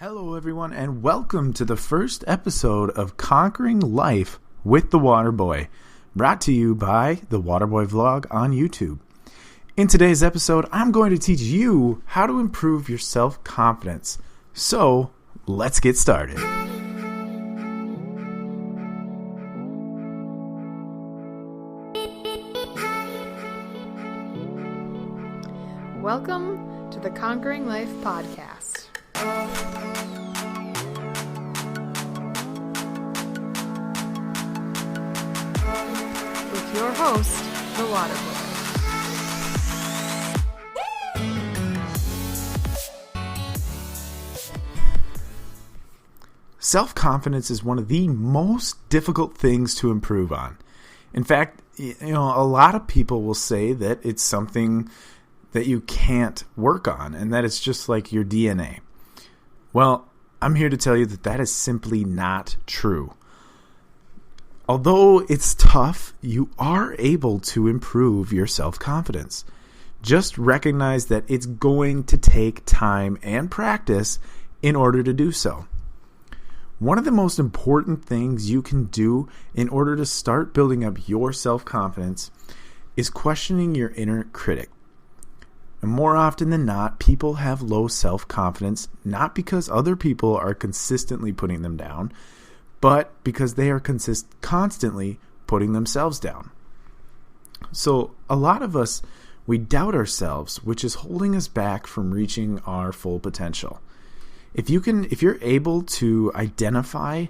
Hello, everyone, and welcome to the first episode of Conquering Life with the Waterboy, brought to you by the Waterboy Vlog on YouTube. In today's episode, I'm going to teach you how to improve your self-confidence. So, let's get started. Welcome to the Conquering Life podcast. With your host, the Waterboy. Self-confidence is one of the most difficult things to improve on. In fact, a lot of people will say that it's something that you can't work on and that it's just like your DNA. Well, I'm here to tell you that is simply not true. Although it's tough, you are able to improve your self-confidence. Just recognize that it's going to take time and practice in order to do so. One of the most important things you can do in order to start building up your self-confidence is questioning your inner critic. And more often than not, people have low self-confidence, not because other people are consistently putting them down, but because they are constantly putting themselves down. So a lot of us, we doubt ourselves, which is holding us back from reaching our full potential. If you're able to identify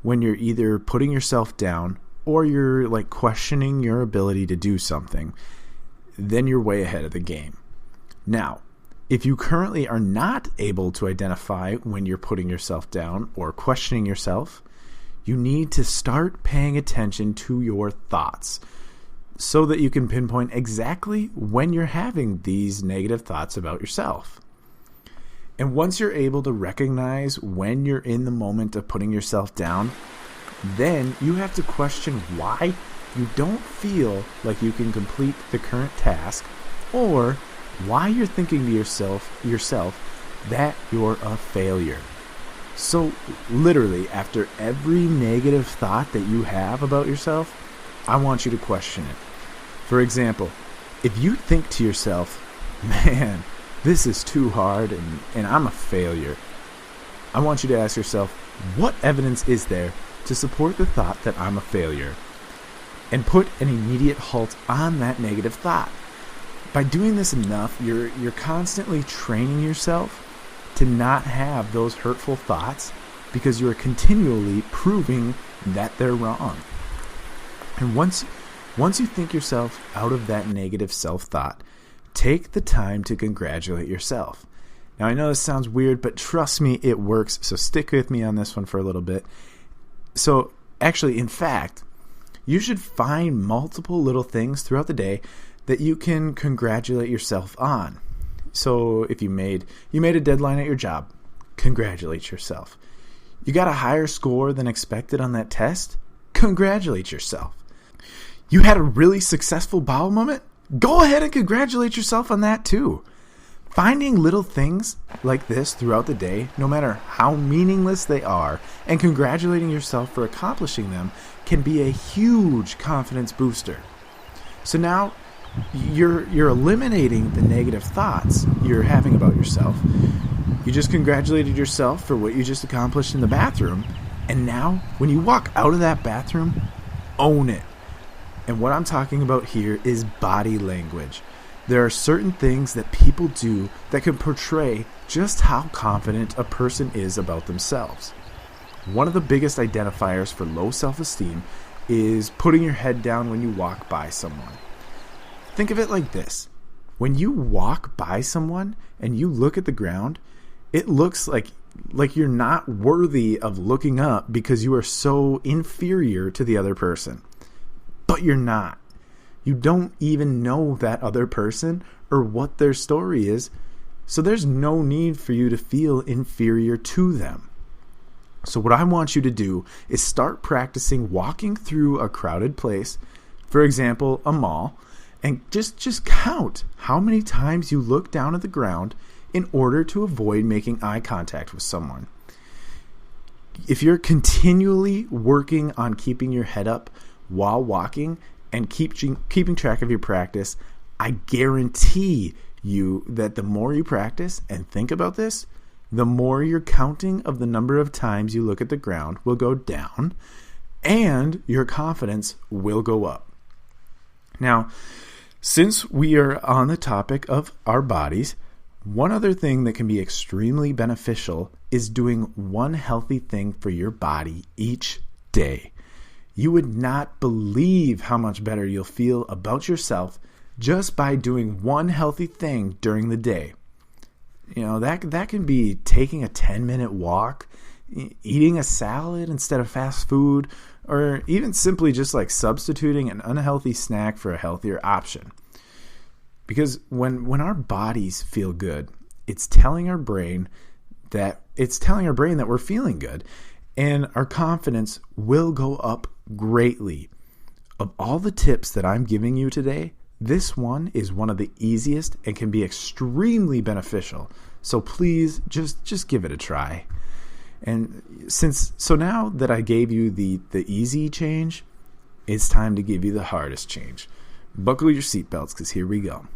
when you're either putting yourself down or you're questioning your ability to do something, then you're way ahead of the game. Now, if you currently are not able to identify when you're putting yourself down or questioning yourself, you need to start paying attention to your thoughts so that you can pinpoint exactly when you're having these negative thoughts about yourself. And once you're able to recognize when you're in the moment of putting yourself down, then you have to question why you don't feel like you can complete the current task, or why you're thinking to yourself that you're a failure. So literally, after every negative thought that you have about yourself, I want you to question it. For example, if you think to yourself, man, this is too hard and I'm a failure, I want you to ask yourself, what evidence is there to support the thought that I'm a failure? And put an immediate halt on that negative thought. By doing this enough, you're constantly training yourself to not have those hurtful thoughts because you are continually proving that they're wrong. And once you think yourself out of that negative self-thought, take the time to congratulate yourself. Now, I know this sounds weird, but trust me, it works. So stick with me on this one for a little bit. So actually, in fact, you should find multiple little things throughout the day that you can congratulate yourself on. So if you made a deadline at your job, congratulate yourself. You got a higher score than expected on that test, congratulate yourself. You had a really successful bowel moment, go ahead and congratulate yourself on that too. Finding little things like this throughout the day, no matter how meaningless they are, and congratulating yourself for accomplishing them can be a huge confidence booster. So now, you're eliminating the negative thoughts you're having about yourself. You just congratulated yourself for what you just accomplished in the bathroom, and now when you walk out of that bathroom, own it. And what I'm talking about here is body language. There are certain things that people do that can portray just how confident a person is about themselves. One of the biggest identifiers for low self-esteem is putting your head down when you walk by someone. Think of it like this. When you walk by someone and you look at the ground, it looks like you're not worthy of looking up because you are so inferior to the other person. But you're not. You don't even know that other person or what their story is, so there's no need for you to feel inferior to them. So what I want you to do is start practicing walking through a crowded place, for example, a mall, and just count how many times you look down at the ground in order to avoid making eye contact with someone. If you're continually working on keeping your head up while walking and keeping track of your practice, I guarantee you that the more you practice and think about this, the more your counting of the number of times you look at the ground will go down and your confidence will go up. Now, since we are on the topic of our bodies, one other thing that can be extremely beneficial is doing one healthy thing for your body each day. You would not believe how much better you'll feel about yourself just by doing one healthy thing during the day. You know, that can be taking a 10-minute walk, eating a salad instead of fast food, or even simply just like substituting an unhealthy snack for a healthier option. Because when our bodies feel good, it's telling our brain that we're feeling good, and our confidence will go up greatly. Of all the tips that I'm giving you today, this one is one of the easiest and can be extremely beneficial. So please just give it a try. And so now that I gave you the easy change, it's time to give you the hardest change. Buckle your seatbelts, because here we go.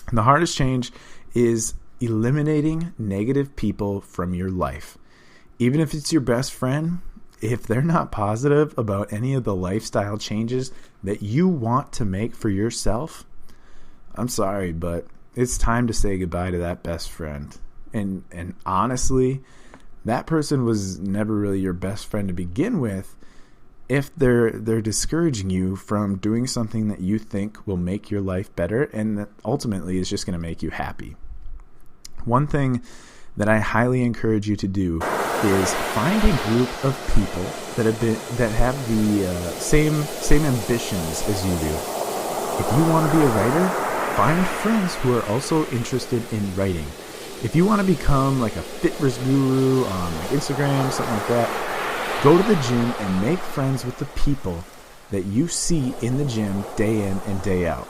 And the hardest change is eliminating negative people from your life. Even if it's your best friend, if they're not positive about any of the lifestyle changes that you want to make for yourself, I'm sorry, but it's time to say goodbye to that best friend. And honestly, that person was never really your best friend to begin with if they're discouraging you from doing something that you think will make your life better and that ultimately is just going to make you happy. One thing that I highly encourage you to do is find a group of people that have the same ambitions as you do. If you want to be a writer, find friends who are also interested in writing. If you want to become like a fitness guru on like Instagram, something like that, go to the gym and make friends with the people that you see in the gym day in and day out.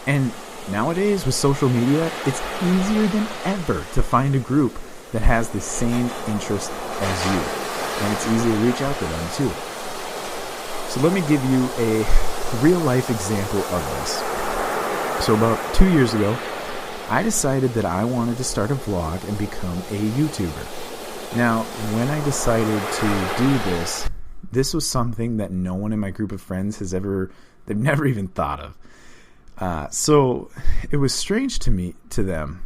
And nowadays with social media, it's easier than ever to find a group that has the same interest as you. And it's easy to reach out to them too. So let me give you a real life example of this. So about 2 years ago, I decided that I wanted to start a vlog and become a YouTuber. Now, when I decided to do this was something that no one in my group of friends they've never even thought of. So it was strange to them.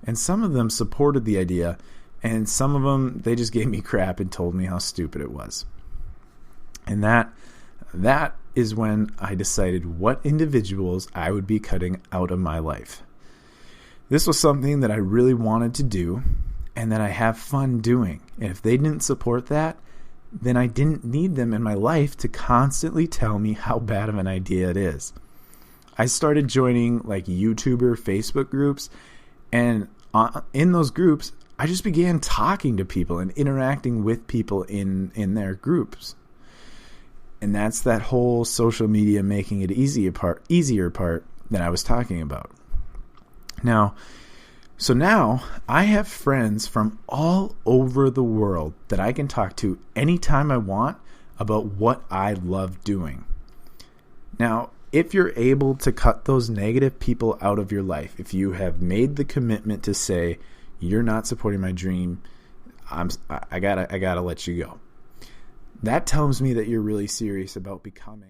And some of them supported the idea, and some of them, they just gave me crap and told me how stupid it was. And that is when I decided what individuals I would be cutting out of my life. This was something that I really wanted to do and that I have fun doing. And if they didn't support that, then I didn't need them in my life to constantly tell me how bad of an idea it is. I started joining like YouTuber Facebook groups, and in those groups, I just began talking to people and interacting with people in their groups. And that's that whole social media making it easier part that I was talking about. Now I have friends from all over the world that I can talk to anytime I want about what I love doing. Now, if you're able to cut those negative people out of your life, if you have made the commitment to say, you're not supporting my dream, I gotta let you go. That tells me that you're really serious about becoming